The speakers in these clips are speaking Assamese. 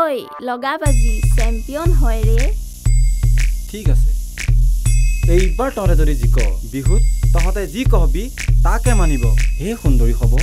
ঐ লগাবাজি চেম্পিয়ন হয় ৰে ঠিক আছে এইবাৰ তৰে যদি জিক বিহুত তহঁতে যি কহবি তাকে মানিব হে সুন্দৰী হ'ব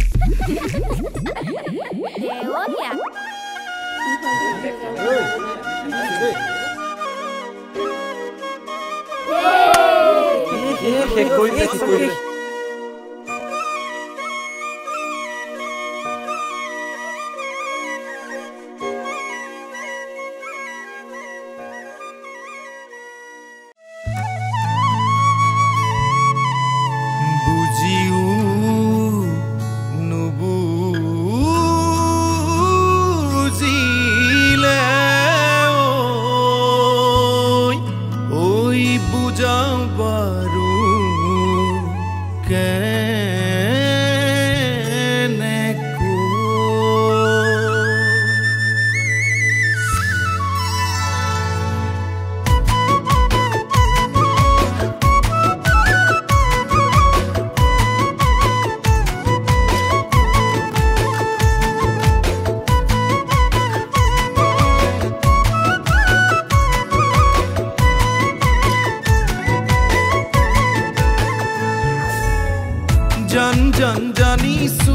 জানিছো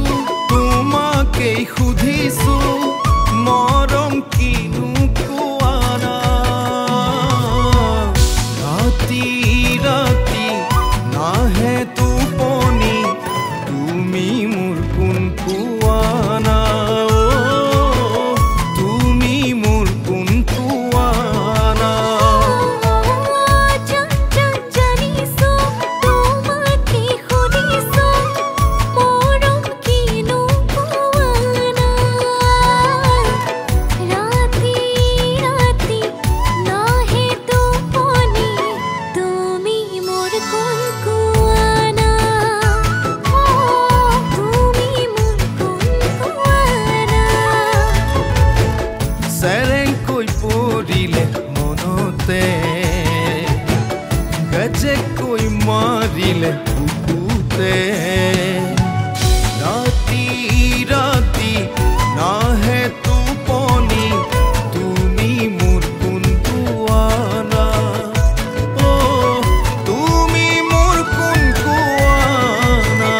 তোমাকে সুধিছো মৰম কিনো কোৱা না ৰাতি ৰাতি নাহে টোপনি তুমি মোৰ কোন কোৱা না তুমি মোৰ কোন কোৱা না মাৰিলে বুকুতে ৰাতি ৰাতি নাহে টোপনি তুমি মোৰ কোন কোৱা না তুমি মোৰ কোন কোৱা না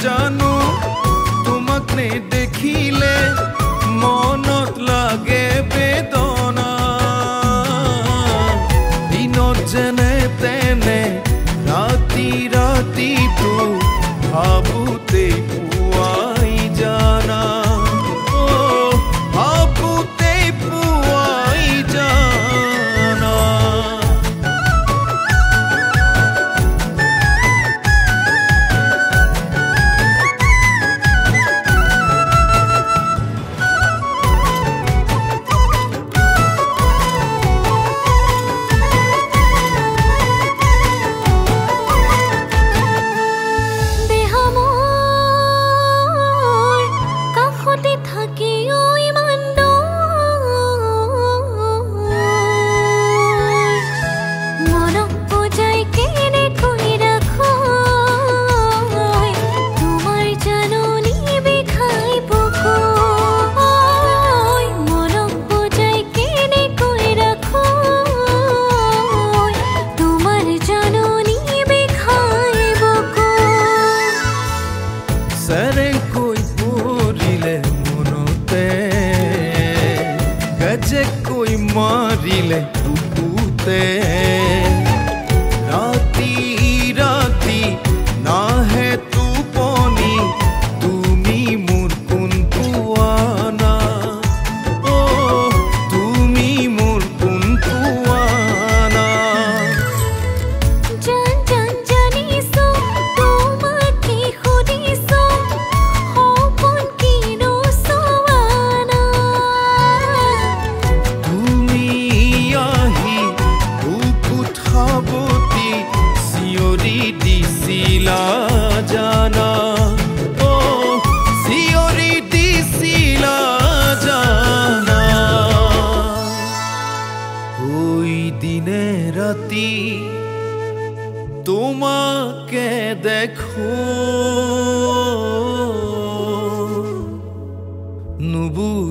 জানো তোমাক নেদেখিলে মনত লাগে বেদনা দিনত যেনে তেনে ৰাতি ৰাতিটো ভাবোতে পুৱাই জানা ভাবোতে পুৱাই জানা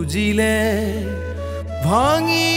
খুজিলে ভাঙি